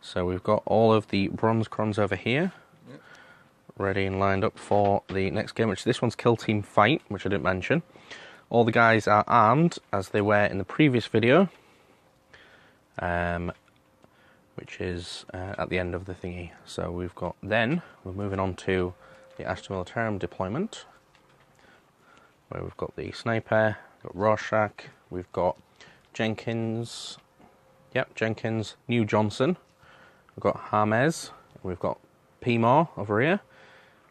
So we've got all of the bronze crons over here, ready and lined up for the next game, which this one's Kill Team Fight, which I didn't mention. All the guys are armed as they were in the previous video, which is at the end of the thingy. So we've got, then we're moving on to the Astra Miliatarum deployment, where we've got the sniper, we've got Rorschach, we've got Jenkins, Jenkins, New Johnson, we've got Hermes, we've got Pmore over here,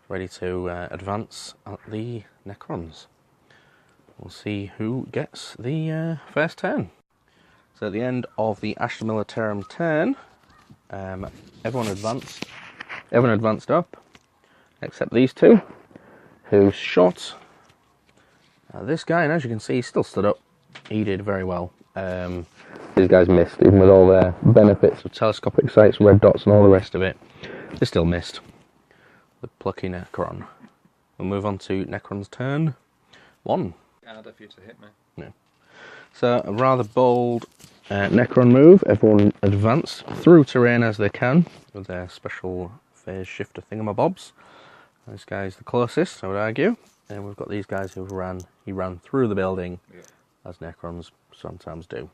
ready to advance at the Necrons. We'll see who gets the first turn. So at the end of the Astra Militarum turn, everyone advanced up, except these two, who shot this guy, and as you can see, he still stood up. He did very well. These guys missed, even with all their benefits of telescopic sights, red dots and all the rest of it. They still missed. The plucky Necron. We'll move on to Necron's turn 1. Harder for you to hit me. Yeah. So a rather bold Necron move. Everyone advance through terrain as they can with their special phase shifter thingamabobs. This guy's the closest, I would argue. And we've got these guys who he ran through the building, as Necrons sometimes do.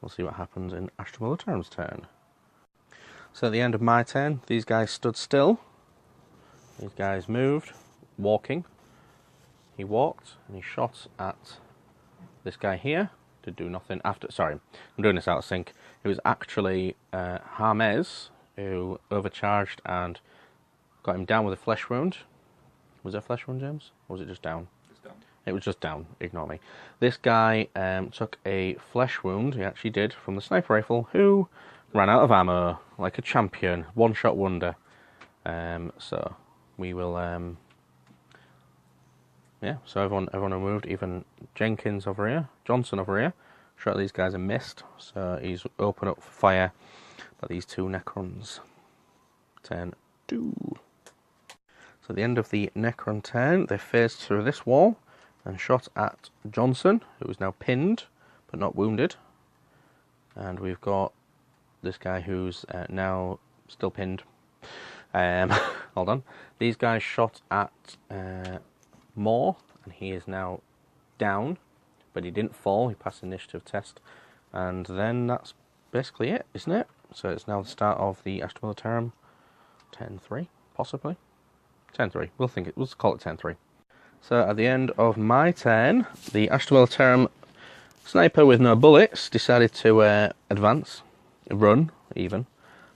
We'll see what happens in Astra Militarum's turn. So at the end of my turn, these guys stood still. These guys moved, walking. He walked and he shot at this guy here. Did do nothing after. Sorry, I'm doing this out of sync. It was actually Hermes who overcharged and got him down with a flesh wound. Was it a flesh wound, James? Or was it just down? It was just down, ignore me. This guy took a flesh wound, he actually did, from the sniper rifle, who ran out of ammo, like a champion, one-shot wonder. So, we will, so everyone moved, even Jenkins over here, Johnson over here, shot these guys and missed, so he's open up for fire by these two Necrons. Turn 2. So at the end of the Necron turn, they phased through this wall, and shot at Johnson, who is now pinned, but not wounded. And we've got this guy who's now still pinned. Hold on. These guys shot at Moore, and he is now down, but he didn't fall, he passed the initiative test. And then that's basically it, isn't it? So it's now the start of the Astra Militarum. 10-3, possibly. 10-3, we'll call it 10-3. So at the end of my turn, the Astra Militarum sniper with no bullets decided to advance, run even.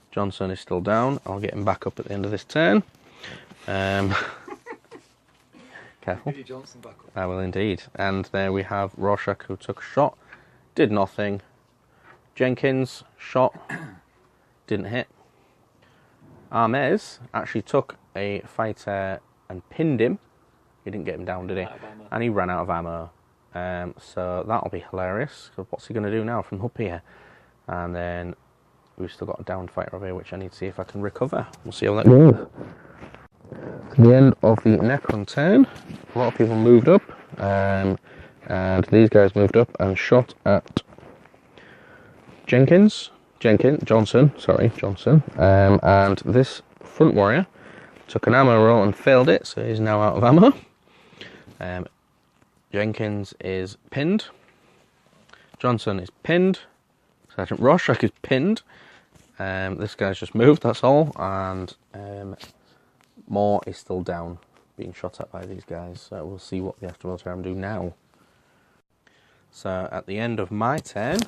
Johnson is still down. I'll get him back up at the end of this turn. Careful. Johnson back up. I will indeed. And there we have Rorschach, who took a shot, did nothing. Jenkins shot, didn't hit. Hermes actually took a fighter and pinned him. He didn't get him down, did he? And he ran out of ammo. So that'll be hilarious. So what's he going to do now from up here? And then we've still got a downed fighter over here, which I need to see if I can recover. We'll see how that goes. At the end of the Necron turn, a lot of people moved up. And these guys moved up and shot at Johnson. And this front warrior took an ammo roll and failed it, so he's now out of ammo. Jenkins is pinned. Johnson is pinned. Sergeant Rorschach is pinned. This guy's just moved, that's all. And Moore is still down, being shot at by these guys. So we'll see what the Astra Militarum do now. So at the end of my turn,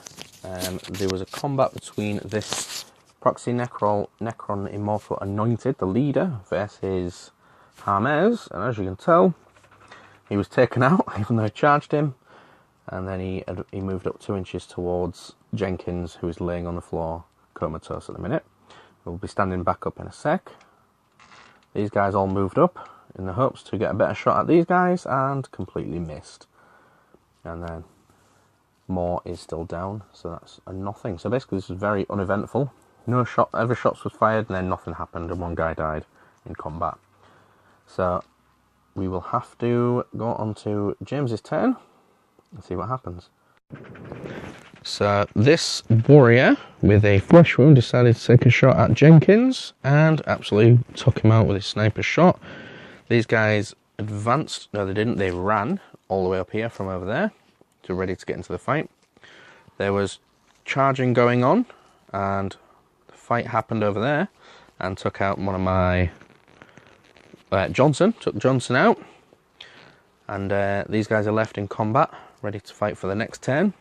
there was a combat between this Proxy Necron Immortal Anointed, the leader, versus Hermes. And as you can tell, he was taken out, even though I charged him. And then he moved up 2 inches towards Jenkins, who is laying on the floor, comatose at the minute. We'll be standing back up in a sec. These guys all moved up in the hopes to get a better shot at these guys, and completely missed. And then Moore is still down, so that's a nothing. So basically this is very uneventful. No shot, every shot was fired, and then nothing happened, and one guy died in combat. So we will have to go on to James's turn and see what happens. So this warrior with a flesh wound decided to take a shot at Jenkins and absolutely took him out with his sniper shot. These guys advanced, no they didn't, they ran all the way up here from over there to ready to get into the fight. There was charging going on and the fight happened over there and took out one of my took Johnson out, and these guys are left in combat ready to fight for the next turn.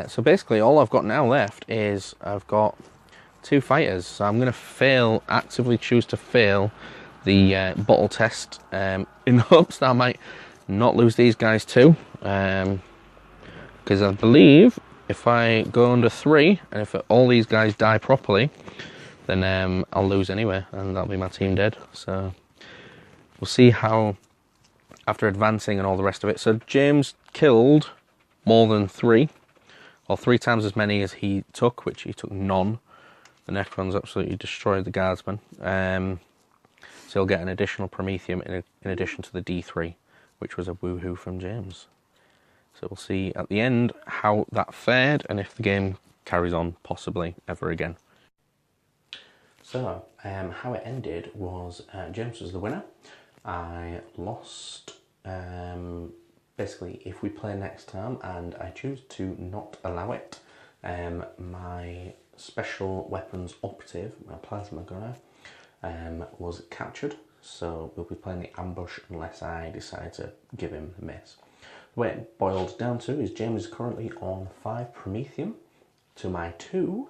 So basically all I've got now left is I've got 2 fighters, so I'm going to actively choose to fail the bottle test in hopes that I might not lose these guys too, because I believe if I go under 3 and if all these guys die properly, then I'll lose anyway and that'll be my team dead. So we'll see how, after advancing and all the rest of it. So James killed more than 3, or 3 times as many as he took, which he took none. The Necrons absolutely destroyed the guardsmen. So he'll get an additional Prometheum in addition to the D3, which was a woohoo from James. So we'll see at the end how that fared and if the game carries on possibly ever again. So how it ended was James was the winner. I lost. Basically, if we play next time and I choose to not allow it, my special weapons operative, my plasma gunner, was captured. So we'll be playing the ambush unless I decide to give him the miss. The way it boiled down to is James is currently on 5 Prometheum to my 2.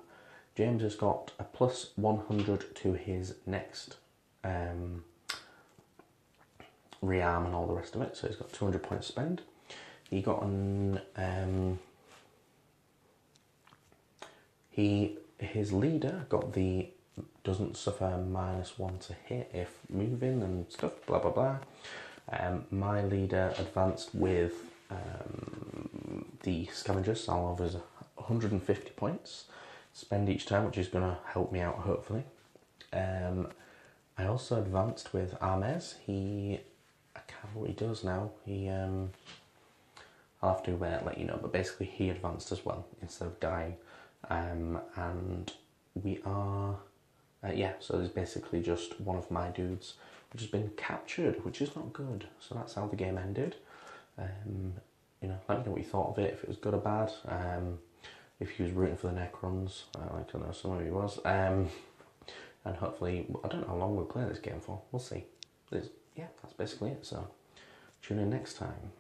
James has got a plus 100 to his next rearm and all the rest of it, so he's got 200 points spend. He got an his leader got the doesn't suffer -1 to hit if moving and stuff, blah blah blah. My leader advanced with the scavengers, so I'll have 150 points spend each time, which is going to help me out hopefully. I also advanced with Armez. I can't remember what he does now. I'll have to let you know, but basically he advanced as well instead of dying. And we are, so there's basically just one of my dudes which has been captured, which is not good. So that's how the game ended. Let me know what you thought of it, if it was good or bad. If he was rooting for the Necrons, like I know some of you was. And hopefully, I don't know how long we'll play this game for. We'll see. That's basically it. So tune in next time.